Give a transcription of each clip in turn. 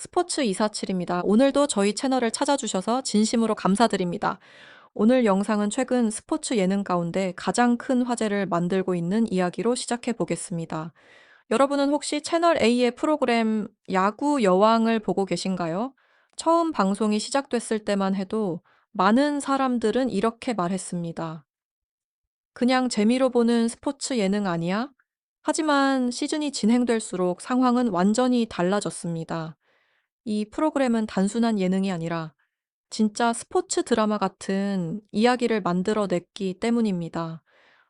스포츠 247입니다. 오늘도 저희 채널을 찾아주셔서 진심으로 감사드립니다. 오늘 영상은 최근 스포츠 예능 가운데 가장 큰 화제를 만들고 있는 이야기로 시작해 보겠습니다. 여러분은 혹시 채널 A의 프로그램 야구 여왕을 보고 계신가요? 처음 방송이 시작됐을 때만 해도 많은 사람들은 이렇게 말했습니다. 그냥 재미로 보는 스포츠 예능 아니야? 하지만 시즌이 진행될수록 상황은 완전히 달라졌습니다. 이 프로그램은 단순한 예능이 아니라 진짜 스포츠 드라마 같은 이야기를 만들어냈기 때문입니다.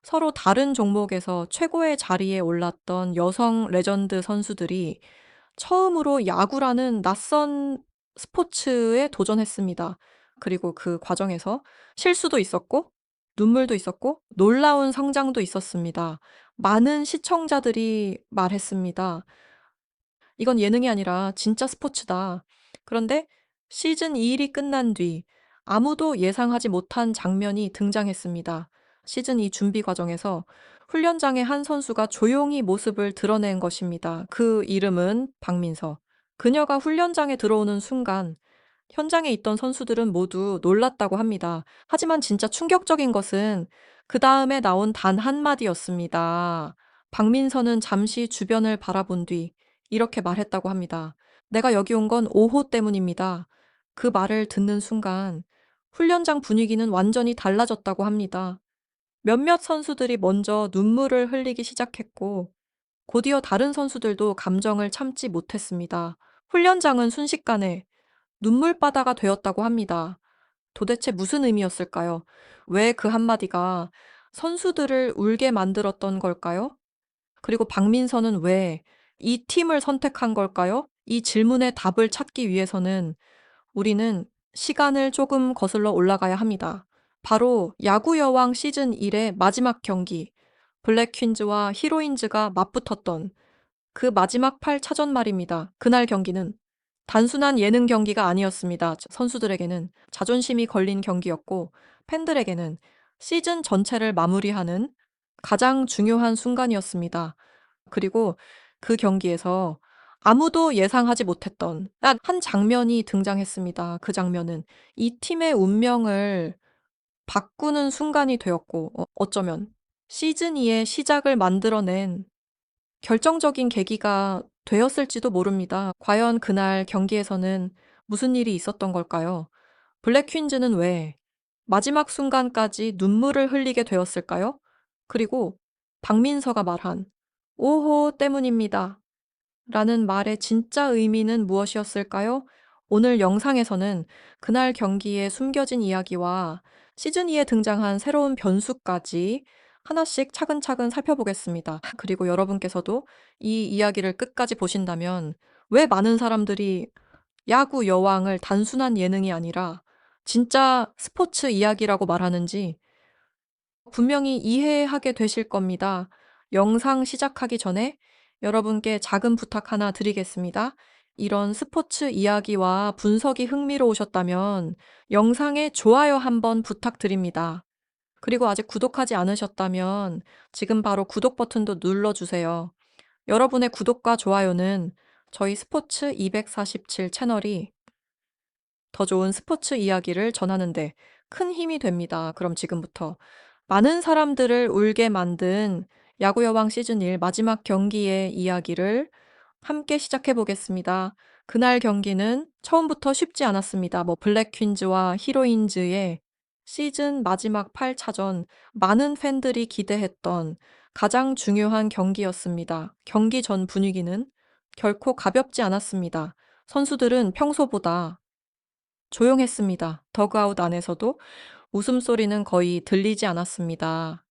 서로 다른 종목에서 최고의 자리에 올랐던 여성 레전드 선수들이 처음으로 야구라는 낯선 스포츠에 도전했습니다. 그리고 그 과정에서 실수도 있었고, 눈물도 있었고, 놀라운 성장도 있었습니다. 많은 시청자들이 말했습니다. 이건 예능이 아니라 진짜 스포츠다. 그런데 시즌 2일이 끝난 뒤 아무도 예상하지 못한 장면이 등장했습니다. 시즌 2 준비 과정에서 훈련장의 한 선수가 조용히 모습을 드러낸 것입니다. 그 이름은 박민서. 그녀가 훈련장에 들어오는 순간 현장에 있던 선수들은 모두 놀랐다고 합니다. 하지만 진짜 충격적인 것은 그 다음에 나온 단 한마디였습니다. 박민서는 잠시 주변을 바라본 뒤 이렇게 말했다고 합니다. 내가 여기 온 건 5호 때문입니다. 그 말을 듣는 순간 훈련장 분위기는 완전히 달라졌다고 합니다. 몇몇 선수들이 먼저 눈물을 흘리기 시작했고, 곧이어 다른 선수들도 감정을 참지 못했습니다. 훈련장은 순식간에 눈물바다가 되었다고 합니다. 도대체 무슨 의미였을까요? 왜 그 한마디가 선수들을 울게 만들었던 걸까요? 그리고 박민서는 왜 이 팀을 선택한 걸까요? 이 질문의 답을 찾기 위해서는 우리는 시간을 조금 거슬러 올라가야 합니다. 바로 야구 여왕 시즌 1의 마지막 경기, 블랙 퀸즈와 히로인즈가 맞붙었던 그 마지막 8차전 말입니다. 그날 경기는 단순한 예능 경기가 아니었습니다. 선수들에게는 자존심이 걸린 경기였고, 팬들에게는 시즌 전체를 마무리하는 가장 중요한 순간이었습니다. 그리고 그 경기에서 아무도 예상하지 못했던 한 장면이 등장했습니다. 그 장면은 이 팀의 운명을 바꾸는 순간이 되었고, 어쩌면 시즌 2의 시작을 만들어낸 결정적인 계기가 되었을지도 모릅니다. 과연 그날 경기에서는 무슨 일이 있었던 걸까요? 블랙 퀸즈는 왜 마지막 순간까지 눈물을 흘리게 되었을까요? 그리고 박민서가 말한 5호 때문입니다. 라는 말의 진짜 의미는 무엇이었을까요? 오늘 영상에서는 그날 경기에 숨겨진 이야기와 시즌2에 등장한 새로운 변수까지 하나씩 차근차근 살펴보겠습니다. 그리고 여러분께서도 이 이야기를 끝까지 보신다면 왜 많은 사람들이 야구 여왕을 단순한 예능이 아니라 진짜 스포츠 이야기라고 말하는지 분명히 이해하게 되실 겁니다. 영상 시작하기 전에 여러분께 작은 부탁 하나 드리겠습니다. 이런 스포츠 이야기와 분석이 흥미로우셨다면 영상에 좋아요 한번 부탁드립니다. 그리고 아직 구독하지 않으셨다면 지금 바로 구독 버튼도 눌러주세요. 여러분의 구독과 좋아요는 저희 스포츠 247 채널이 더 좋은 스포츠 이야기를 전하는데 큰 힘이 됩니다. 그럼 지금부터 많은 사람들을 울게 만든 야구여왕 시즌 1 마지막 경기의 이야기를 함께 시작해 보겠습니다. 그날 경기는 처음부터 쉽지 않았습니다. 블랙 퀸즈와 히로인즈의 시즌 마지막 8차전, 많은 팬들이 기대했던 가장 중요한 경기였습니다. 경기 전 분위기는 결코 가볍지 않았습니다. 선수들은 평소보다 조용했습니다. 더그아웃 안에서도 웃음소리는 거의 들리지 않았습니다.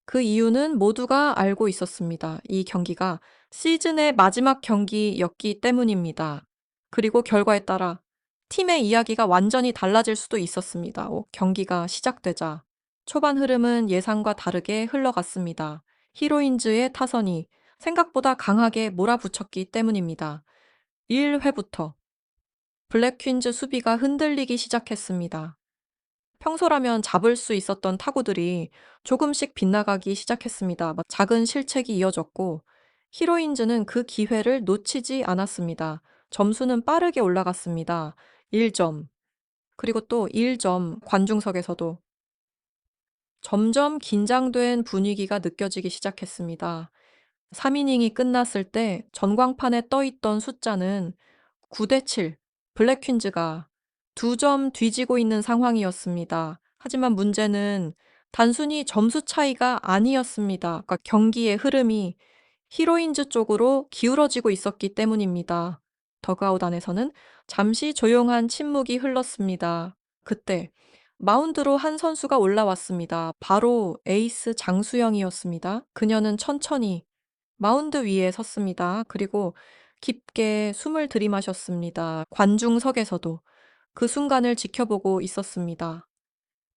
그 이유는 모두가 알고 있었습니다. 이 경기가 시즌의 마지막 경기였기 때문입니다. 그리고 결과에 따라 팀의 이야기가 완전히 달라질 수도 있었습니다. 경기가 시작되자 초반 흐름은 예상과 다르게 흘러갔습니다. 히로인즈의 타선이 생각보다 강하게 몰아붙였기 때문입니다. 1회부터 블랙 퀸즈 수비가 흔들리기 시작했습니다. 평소라면 잡을 수 있었던 타구들이 조금씩 빗나가기 시작했습니다. 작은 실책이 이어졌고 히로인즈는 그 기회를 놓치지 않았습니다. 점수는 빠르게 올라갔습니다. 1점. 그리고 또 1점 관중석에서도. 점점 긴장된 분위기가 느껴지기 시작했습니다. 3이닝이 끝났을 때 전광판에 떠 있던 숫자는 9대 7. 블랙퀸즈가 2점 뒤지고 있는 상황이었습니다. 하지만 문제는 단순히 점수 차이가 아니었습니다. 그러니까 경기의 흐름이 히로인즈 쪽으로 기울어지고 있었기 때문입니다. 더그아웃 안에서는 잠시 조용한 침묵이 흘렀습니다. 그때 마운드로 한 선수가 올라왔습니다. 바로 에이스 장수영이었습니다. 그녀는 천천히 마운드 위에 섰습니다. 그리고 깊게 숨을 들이마셨습니다. 관중석에서도 그 순간을 지켜보고 있었습니다.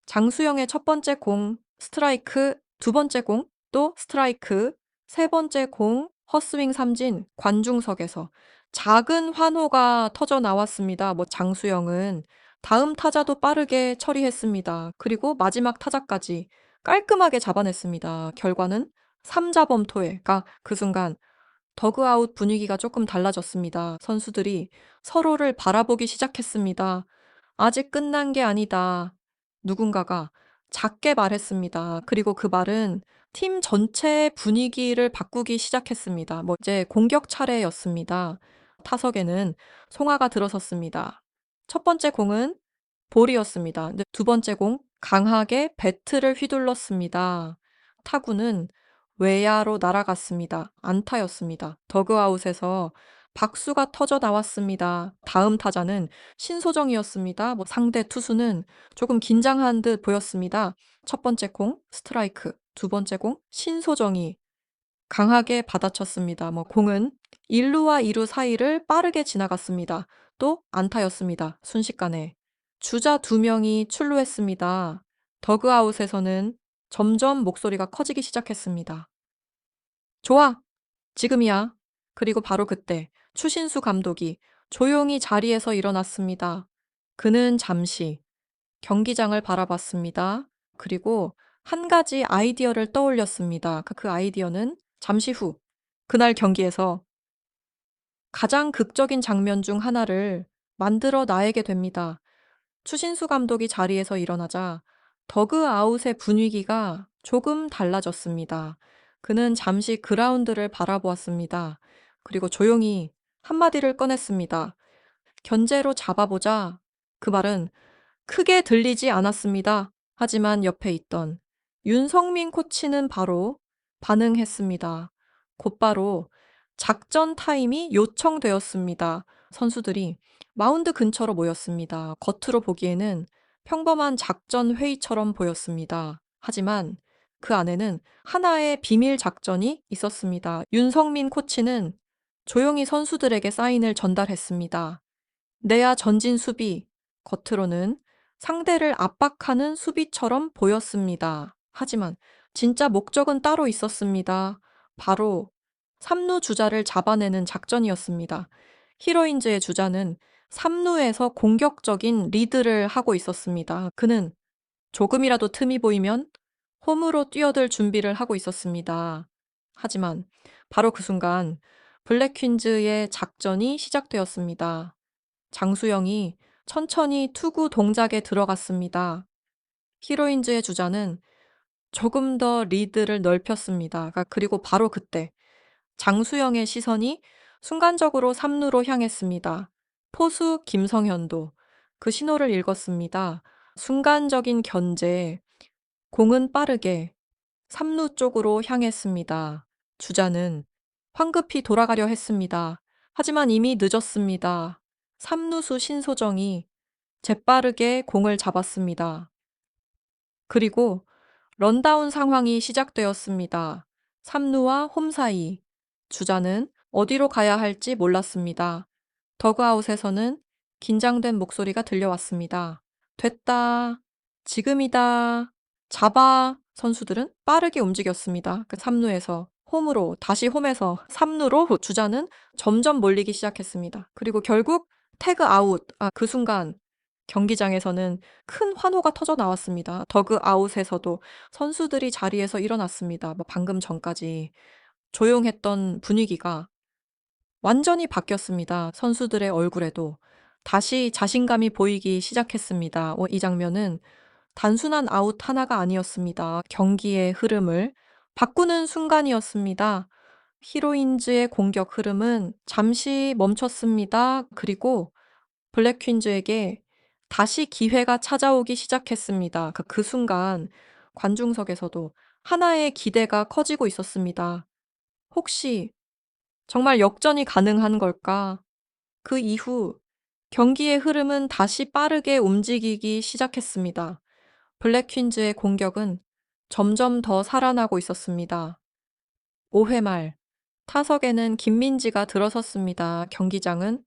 장수영의 첫 번째 공, 스트라이크, 두 번째 공, 또 스트라이크, 세 번째 공, 헛스윙 삼진, 관중석에서 작은 환호가 터져 나왔습니다. 장수영은 다음 타자도 빠르게 처리했습니다. 그리고 마지막 타자까지 깔끔하게 잡아냈습니다. 결과는 3자 범퇴가 그 순간 더그아웃 분위기가 조금 달라졌습니다. 선수들이 서로를 바라보기 시작했습니다. 아직 끝난 게 아니다. 누군가가 작게 말했습니다. 그리고 그 말은 팀 전체의 분위기를 바꾸기 시작했습니다. 이제 공격 차례였습니다. 타석에는 송아가 들어섰습니다. 첫 번째 공은 볼이었습니다. 근데 두 번째 공 강하게 배트를 휘둘렀습니다. 타구는 외야로 날아갔습니다. 안타였습니다. 더그아웃에서 박수가 터져 나왔습니다. 다음 타자는 신소정이었습니다. 상대 투수는 조금 긴장한 듯 보였습니다. 첫 번째 공 스트라이크, 두 번째 공 신소정이 강하게 받아쳤습니다. 공은 1루와 2루 사이를 빠르게 지나갔습니다. 또 안타였습니다. 순식간에. 주자 2명이 출루했습니다. 더그아웃에서는 점점 목소리가 커지기 시작했습니다. 좋아! 지금이야. 그리고 바로 그때 추신수 감독이 조용히 자리에서 일어났습니다. 그는 잠시 경기장을 바라봤습니다. 그리고 한 가지 아이디어를 떠올렸습니다. 그 아이디어는 잠시 후 그날 경기에서 가장 극적인 장면 중 하나를 만들어 놔야게 됩니다. 추신수 감독이 자리에서 일어나자 더그아웃의 분위기가 조금 달라졌습니다. 그는 잠시 그라운드를 바라보았습니다. 그리고 조용히 한마디를 꺼냈습니다. 견제로 잡아보자. 그 말은 크게 들리지 않았습니다. 하지만 옆에 있던 윤성민 코치는 바로 반응했습니다. 곧바로 작전 타임이 요청되었습니다. 선수들이 마운드 근처로 모였습니다. 겉으로 보기에는 평범한 작전 회의처럼 보였습니다. 하지만 그 안에는 하나의 비밀 작전이 있었습니다. 윤성민 코치는 조용히 선수들에게 사인을 전달했습니다. 내야 전진 수비, 겉으로는 상대를 압박하는 수비처럼 보였습니다. 하지만 진짜 목적은 따로 있었습니다. 바로 3루 주자를 잡아내는 작전이었습니다. 히로인즈의 주자는 3루에서 공격적인 리드를 하고 있었습니다. 그는 조금이라도 틈이 보이면 홈으로 뛰어들 준비를 하고 있었습니다. 하지만 바로 그 순간 블랙퀸즈의 작전이 시작되었습니다. 장수영이 천천히 투구 동작에 들어갔습니다. 히로인즈의 주자는 조금 더 리드를 넓혔습니다. 그리고 바로 그때 장수영의 시선이 순간적으로 3루로 향했습니다. 포수 김성현도 그 신호를 읽었습니다. 순간적인 견제, 공은 빠르게 3루 쪽으로 향했습니다. 주자는 황급히 돌아가려 했습니다. 하지만 이미 늦었습니다. 3루수 신소정이 재빠르게 공을 잡았습니다. 그리고 런다운 상황이 시작되었습니다. 3루와 홈 사이. 주자는 어디로 가야 할지 몰랐습니다. 더그아웃에서는 긴장된 목소리가 들려왔습니다. 됐다. 지금이다. 잡아. 선수들은 빠르게 움직였습니다. 3루에서 홈으로, 다시 홈에서 3루로 주자는 점점 몰리기 시작했습니다. 그리고 결국 태그 아웃. 그 순간 경기장에서는 큰 환호가 터져 나왔습니다. 더그아웃에서도 선수들이 자리에서 일어났습니다. 방금 전까지 조용했던 분위기가 완전히 바뀌었습니다. 선수들의 얼굴에도. 다시 자신감이 보이기 시작했습니다. 이 장면은 단순한 아웃 하나가 아니었습니다. 경기의 흐름을 바꾸는 순간이었습니다. 히로인즈의 공격 흐름은 잠시 멈췄습니다. 그리고 블랙 퀸즈에게 다시 기회가 찾아오기 시작했습니다. 그 순간 관중석에서도 하나의 기대가 커지고 있었습니다. 혹시 정말 역전이 가능한 걸까? 그 이후 경기의 흐름은 다시 빠르게 움직이기 시작했습니다. 블랙 퀸즈의 공격은 점점 더 살아나고 있었습니다. 5회 말 타석에는 김민지가 들어섰습니다. 경기장은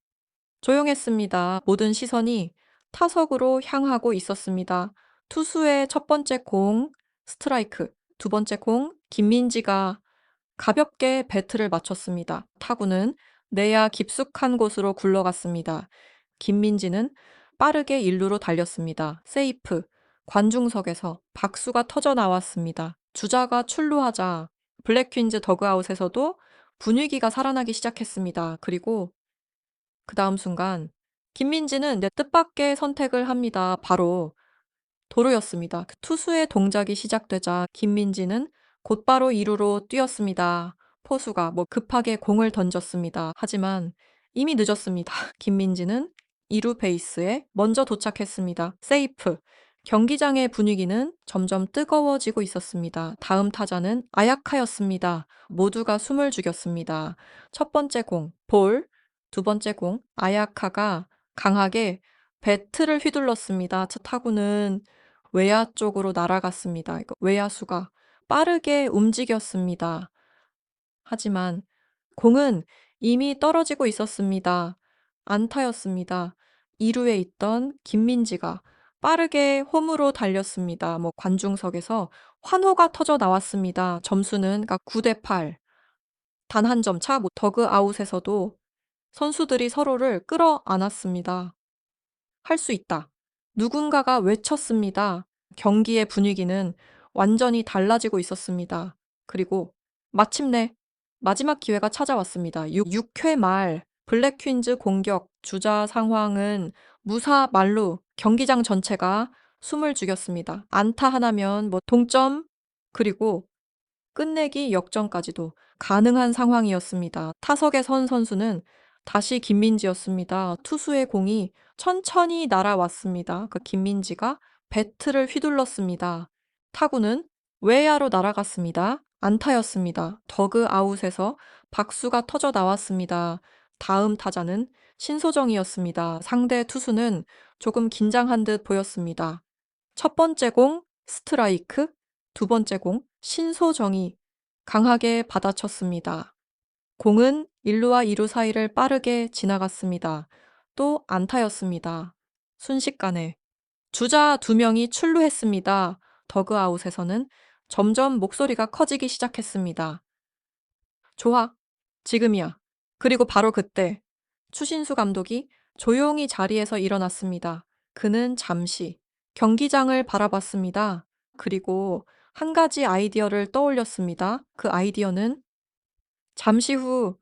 조용했습니다. 모든 시선이 타석으로 향하고 있었습니다. 투수의 첫 번째 공, 스트라이크. 두 번째 공, 김민지가 가볍게 배트를 맞췄습니다. 타구는 내야 깊숙한 곳으로 굴러갔습니다. 김민지는 빠르게 일루로 달렸습니다. 세이프. 관중석에서 박수가 터져 나왔습니다. 주자가 출루하자 블랙 퀸즈 더그아웃에서도 분위기가 살아나기 시작했습니다. 그리고 그 다음 순간 김민지는 내 뜻밖의 선택을 합니다. 바로 도루였습니다. 투수의 동작이 시작되자 김민지는 곧바로 2루로 뛰었습니다. 포수가 급하게 공을 던졌습니다. 하지만 이미 늦었습니다. 김민지는 2루 베이스에 먼저 도착했습니다. 세이프. 경기장의 분위기는 점점 뜨거워지고 있었습니다. 다음 타자는 아야카였습니다. 모두가 숨을 죽였습니다. 첫 번째 공, 볼. 두 번째 공, 아야카가 강하게 배트를 휘둘렀습니다. 첫 타구는 외야 쪽으로 날아갔습니다. 외야수가 빠르게 움직였습니다. 하지만 공은 이미 떨어지고 있었습니다. 안타였습니다. 2루에 있던 김민지가 빠르게 홈으로 달렸습니다. 관중석에서 환호가 터져 나왔습니다. 점수는 9대 8. 단 한 점 차. 더그아웃에서도 선수들이 서로를 끌어안았습니다. 할 수 있다. 누군가가 외쳤습니다. 경기의 분위기는 완전히 달라지고 있었습니다. 그리고 마침내 마지막 기회가 찾아왔습니다. 6회 말 블랙 퀸즈 공격 주자 상황은 무사 만루. 경기장 전체가 숨을 죽였습니다. 안타 하나면 동점, 그리고 끝내기 역전까지도 가능한 상황이었습니다. 타석에 선 선수는 다시 김민지였습니다. 투수의 공이 천천히 날아왔습니다. 김민지가 배트를 휘둘렀습니다. 타구는 외야로 날아갔습니다. 안타였습니다. 더그아웃에서 박수가 터져 나왔습니다. 다음 타자는 신소정이었습니다. 상대 투수는 조금 긴장한 듯 보였습니다. 첫 번째 공 스트라이크, 두 번째 공 신소정이 강하게 받아쳤습니다. 공은 1루와 2루 사이를 빠르게 지나갔습니다. 또 안타였습니다. 순식간에 주자 2명이 출루했습니다. 더그아웃에서는 점점 목소리가 커지기 시작했습니다. 좋아, 지금이야. 그리고 바로 그때 추신수 감독이 조용히 자리에서 일어났습니다. 그는 잠시 경기장을 바라봤습니다. 그리고 한 가지 아이디어를 떠올렸습니다. 그 아이디어는 잠시 후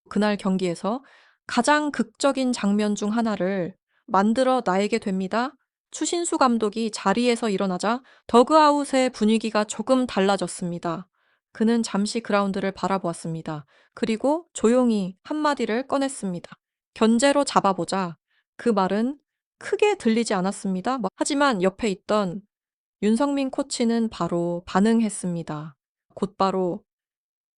그날 경기에서 가장 극적인 장면 중 하나를 만들어 나에게 됩니다. 추신수 감독이 자리에서 일어나자 더그아웃의 분위기가 조금 달라졌습니다. 그는 잠시 그라운드를 바라보았습니다. 그리고 조용히 한마디를 꺼냈습니다. 견제로 잡아보자. 그 말은 크게 들리지 않았습니다. 하지만 옆에 있던 윤성민 코치는 바로 반응했습니다. 곧바로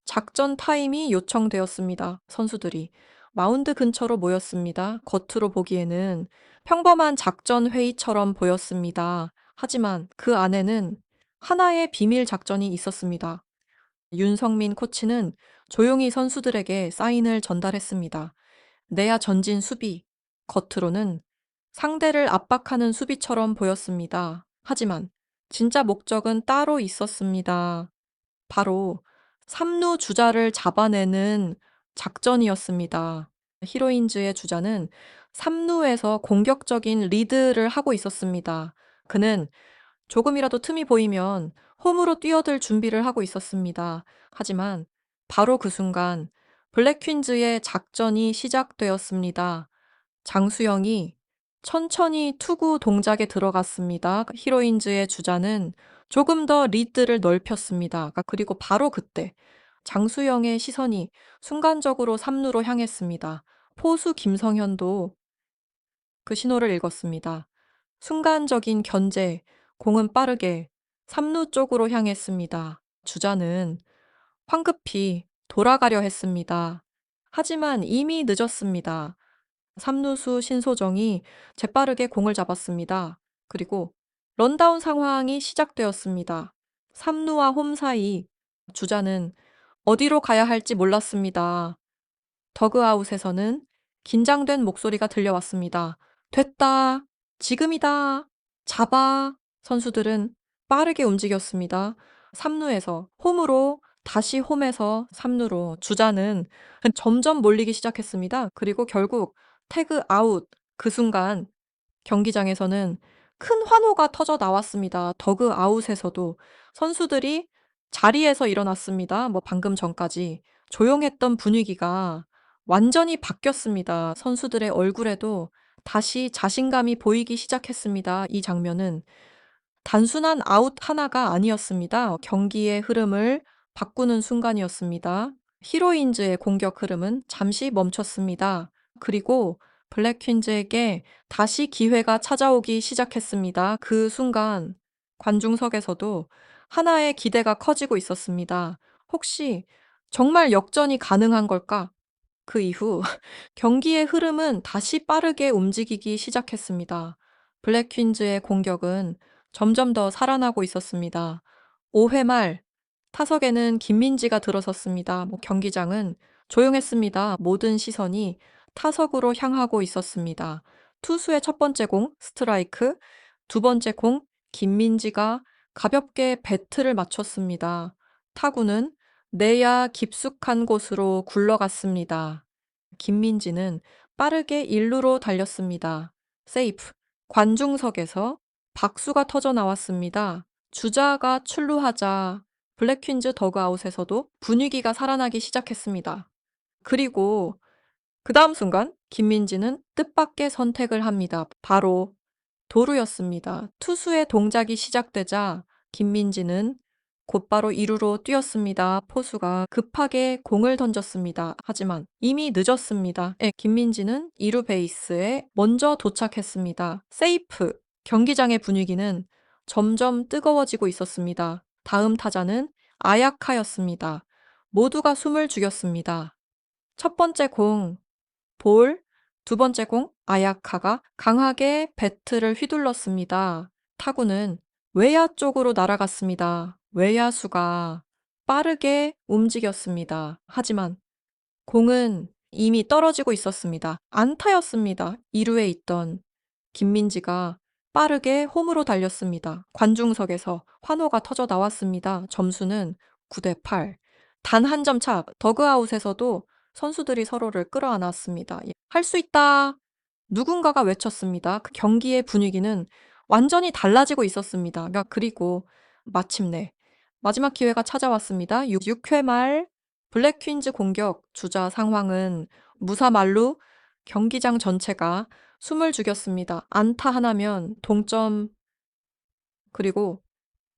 작전 타임이 요청되었습니다. 선수들이 마운드 근처로 모였습니다. 겉으로 보기에는 평범한 작전 회의처럼 보였습니다. 하지만 그 안에는 하나의 비밀 작전이 있었습니다. 윤성민 코치는 조용히 선수들에게 사인을 전달했습니다. 내야 전진 수비. 겉으로는 상대를 압박하는 수비처럼 보였습니다. 하지만 진짜 목적은 따로 있었습니다. 바로 3루 주자를 잡아내는 작전이었습니다. 히로인즈의 주자는 3루에서 공격적인 리드를 하고 있었습니다. 그는 조금이라도 틈이 보이면 홈으로 뛰어들 준비를 하고 있었습니다. 하지만 바로 그 순간 블랙퀸즈의 작전이 시작되었습니다. 장수영이 천천히 투구 동작에 들어갔습니다. 히로인즈의 주자는 조금 더 리드를 넓혔습니다. 그리고 바로 그때 장수영의 시선이 순간적으로 3루로 향했습니다. 포수 김성현도 그 신호를 읽었습니다. 순간적인 견제, 공은 빠르게 3루 쪽으로 향했습니다. 주자는 황급히 돌아가려 했습니다. 하지만 이미 늦었습니다. 3루수 신소정이 재빠르게 공을 잡았습니다. 그리고 런다운 상황이 시작되었습니다. 3루와 홈 사이 주자는 어디로 가야 할지 몰랐습니다. 더그아웃에서는 긴장된 목소리가 들려왔습니다. 됐다. 지금이다. 잡아. 선수들은 빠르게 움직였습니다. 3루에서 홈으로 다시 홈에서 3루로 주자는 점점 몰리기 시작했습니다. 그리고 결국 태그 아웃 그 순간 경기장에서는 큰 환호가 터져 나왔습니다. 더그 아웃에서도 선수들이 자리에서 일어났습니다. 방금 전까지 조용했던 분위기가 완전히 바뀌었습니다. 선수들의 얼굴에도 다시 자신감이 보이기 시작했습니다. 이 장면은 단순한 아웃 하나가 아니었습니다. 경기의 흐름을 바꾸는 순간이었습니다. 히로인즈의 공격 흐름은 잠시 멈췄습니다. 그리고 블랙퀸즈에게 다시 기회가 찾아오기 시작했습니다. 그 순간 관중석에서도 하나의 기대가 커지고 있었습니다. 혹시 정말 역전이 가능한 걸까? 그 이후 경기의 흐름은 다시 빠르게 움직이기 시작했습니다. 블랙퀸즈의 공격은 점점 더 살아나고 있었습니다. 5회 말 타석에는 김민지가 들어섰습니다. 경기장은 조용했습니다. 모든 시선이 타석으로 향하고 있었습니다. 투수의 첫 번째 공 스트라이크, 두 번째 공 김민지가 가볍게 배트를 맞췄습니다. 타구는 내야 깊숙한 곳으로 굴러갔습니다. 김민지는 빠르게 1루로 달렸습니다. 세이프. 관중석에서 박수가 터져 나왔습니다. 주자가 출루하자 블랙퀸즈 더그아웃에서도 분위기가 살아나기 시작했습니다. 그리고 그 다음 순간 김민지는 뜻밖의 선택을 합니다. 바로 도루였습니다. 투수의 동작이 시작되자 김민지는 곧바로 2루로 뛰었습니다. 포수가 급하게 공을 던졌습니다. 하지만 이미 늦었습니다. 김민지는 2루 베이스에 먼저 도착했습니다. 세이프! 경기장의 분위기는 점점 뜨거워지고 있었습니다. 다음 타자는 아야카였습니다. 모두가 숨을 죽였습니다. 첫 번째 공, 볼, 두 번째 공, 아야카가 강하게 배트를 휘둘렀습니다. 타구는 외야 쪽으로 날아갔습니다. 외야수가 빠르게 움직였습니다. 하지만 공은 이미 떨어지고 있었습니다. 안타였습니다. 2루에 있던 김민지가 빠르게 홈으로 달렸습니다. 관중석에서 환호가 터져 나왔습니다. 점수는 9대 8. 단 한 점 차. 더그아웃에서도 선수들이 서로를 끌어안았습니다. 할 수 있다. 누군가가 외쳤습니다. 그 경기의 분위기는 완전히 달라지고 있었습니다. 그리고 마침내 마지막 기회가 찾아왔습니다. 6회 말 블랙퀸즈 공격 주자 상황은 무사말루 경기장 전체가 숨을 죽였습니다. 안타 하나면 동점 그리고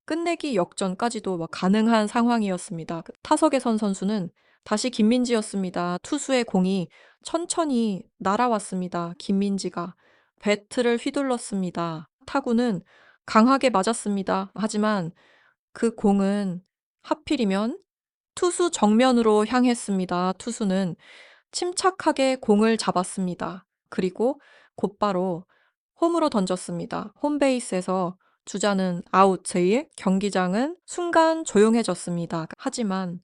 끝내기 역전까지도 가능한 상황이었습니다. 타석에 선 선수는 다시 김민지였습니다. 투수의 공이 천천히 날아왔습니다. 김민지가 배트를 휘둘렀습니다. 타구는 강하게 맞았습니다. 하지만 그 공은 하필이면 투수 정면으로 향했습니다. 투수는 침착하게 공을 잡았습니다. 그리고 곧바로 홈으로 던졌습니다. 홈베이스에서 주자는 아웃 제일, 경기장은 순간 조용해졌습니다. 하지만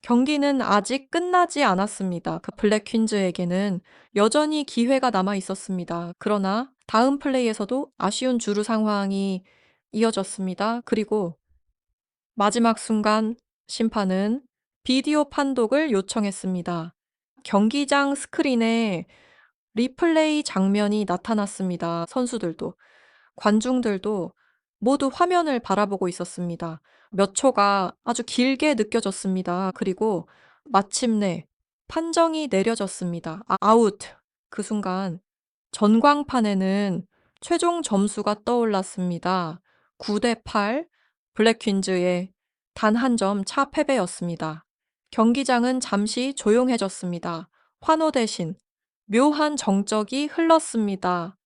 경기는 아직 끝나지 않았습니다. 블랙퀸즈에게는 여전히 기회가 남아 있었습니다. 그러나 다음 플레이에서도 아쉬운 주루 상황이 이어졌습니다. 그리고 마지막 순간 심판은 비디오 판독을 요청했습니다. 경기장 스크린에 리플레이 장면이 나타났습니다. 선수들도, 관중들도 모두 화면을 바라보고 있었습니다. 몇 초가 아주 길게 느껴졌습니다. 그리고 마침내 판정이 내려졌습니다. 아웃. 그 순간 전광판에는 최종 점수가 떠올랐습니다. 9대 8. 블랙퀸즈의 단 한 점 차 패배였습니다. 경기장은 잠시 조용해졌습니다. 환호 대신 묘한 정적이 흘렀습니다.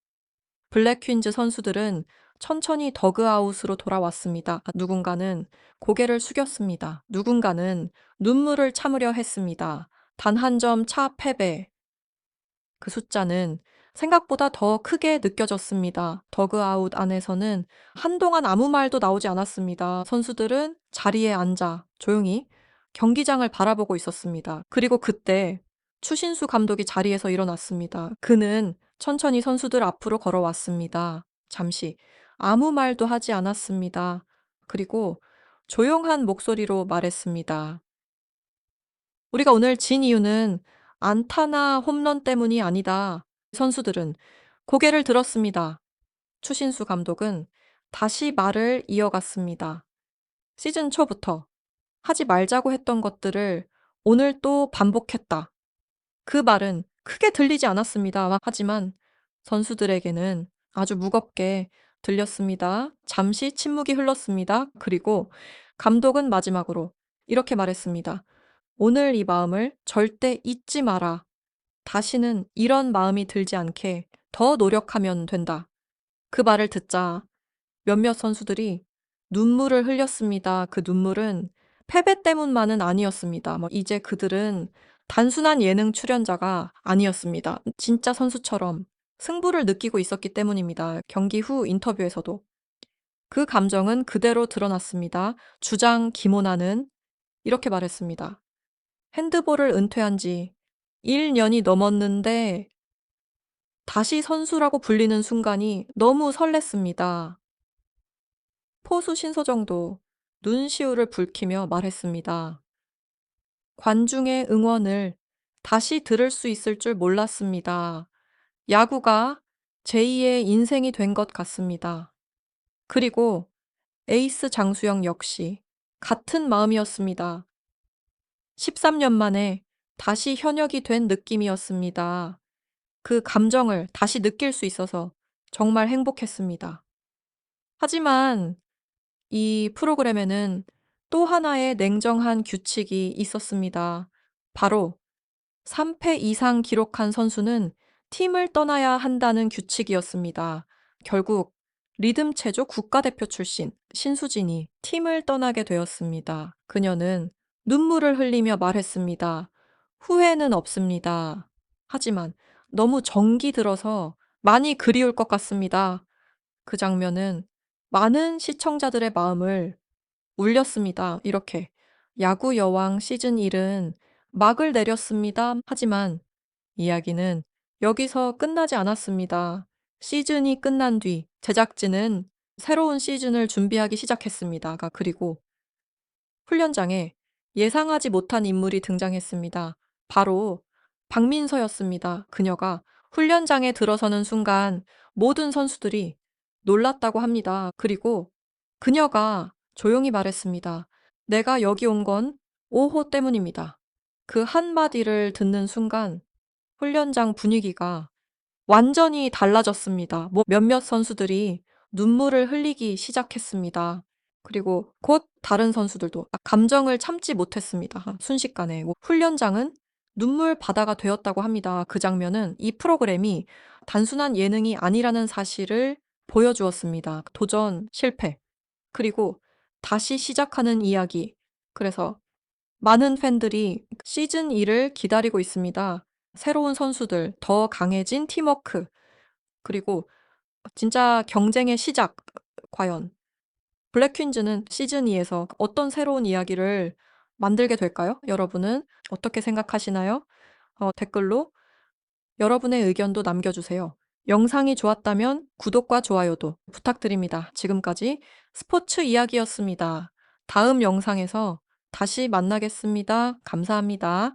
블랙퀸즈 선수들은 천천히 더그아웃으로 돌아왔습니다. 누군가는 고개를 숙였습니다. 누군가는 눈물을 참으려 했습니다. 단 한 점 차 패배. 그 숫자는 생각보다 더 크게 느껴졌습니다. 더그아웃 안에서는 한동안 아무 말도 나오지 않았습니다. 선수들은 자리에 앉아 조용히 경기장을 바라보고 있었습니다. 그리고 그때 추신수 감독이 자리에서 일어났습니다. 그는 천천히 선수들 앞으로 걸어왔습니다. 잠시 아무 말도 하지 않았습니다. 그리고 조용한 목소리로 말했습니다. 우리가 오늘 진 이유는 안타나 홈런 때문이 아니다. 선수들은 고개를 들었습니다. 추신수 감독은 다시 말을 이어갔습니다. 시즌 초부터 하지 말자고 했던 것들을 오늘 또 반복했다. 그 말은 크게 들리지 않았습니다. 하지만 선수들에게는 아주 무겁게 들렸습니다. 잠시 침묵이 흘렀습니다. 그리고 감독은 마지막으로 이렇게 말했습니다. 오늘 이 마음을 절대 잊지 마라. 다시는 이런 마음이 들지 않게 더 노력하면 된다. 그 말을 듣자 몇몇 선수들이 눈물을 흘렸습니다. 그 눈물은 패배 때문만은 아니었습니다. 이제 그들은 단순한 예능 출연자가 아니었습니다. 진짜 선수처럼 승부를 느끼고 있었기 때문입니다. 경기 후 인터뷰에서도 그 감정은 그대로 드러났습니다. 주장 김호나는 이렇게 말했습니다. 핸드볼을 은퇴한 지 1년이 넘었는데 다시 선수라고 불리는 순간이 너무 설렜습니다. 포수 신소정도 눈시울을 붉히며 말했습니다. 관중의 응원을 다시 들을 수 있을 줄 몰랐습니다. 야구가 제2의 인생이 된 것 같습니다. 그리고 에이스 장수영 역시 같은 마음이었습니다. 13년 만에 다시 현역이 된 느낌이었습니다. 그 감정을 다시 느낄 수 있어서 정말 행복했습니다. 하지만 이 프로그램에는 또 하나의 냉정한 규칙이 있었습니다. 바로 3패 이상 기록한 선수는 팀을 떠나야 한다는 규칙이었습니다. 결국 리듬체조 국가대표 출신 신수진이 팀을 떠나게 되었습니다. 그녀는 눈물을 흘리며 말했습니다. 후회는 없습니다. 하지만 너무 정기 들어서 많이 그리울 것 같습니다. 그 장면은 많은 시청자들의 마음을 울렸습니다. 이렇게 야구 여왕 시즌 1은 막을 내렸습니다. 하지만 이야기는 여기서 끝나지 않았습니다. 시즌이 끝난 뒤 제작진은 새로운 시즌을 준비하기 시작했습니다. 그리고 훈련장에 예상하지 못한 인물이 등장했습니다. 바로 박민서였습니다. 그녀가 훈련장에 들어서는 순간 모든 선수들이 놀랐다고 합니다. 그리고 그녀가 조용히 말했습니다. 내가 여기 온 건 5호 때문입니다. 그 한마디를 듣는 순간 훈련장 분위기가 완전히 달라졌습니다. 몇몇 선수들이 눈물을 흘리기 시작했습니다. 그리고 곧 다른 선수들도 감정을 참지 못했습니다. 순식간에 훈련장은 눈물 바다가 되었다고 합니다. 그 장면은 이 프로그램이 단순한 예능이 아니라는 사실을 보여주었습니다. 도전 실패. 그리고 다시 시작하는 이야기. 그래서 많은 팬들이 시즌 2를 기다리고 있습니다. 새로운 선수들, 더 강해진 팀워크, 그리고 진짜 경쟁의 시작. 과연 블랙퀸즈는 시즌 2에서 어떤 새로운 이야기를 만들게 될까요? 여러분은 어떻게 생각하시나요? 댓글로 여러분의 의견도 남겨주세요. 영상이 좋았다면 구독과 좋아요도 부탁드립니다. 지금까지 스포츠 이야기였습니다. 다음 영상에서 다시 만나겠습니다. 감사합니다.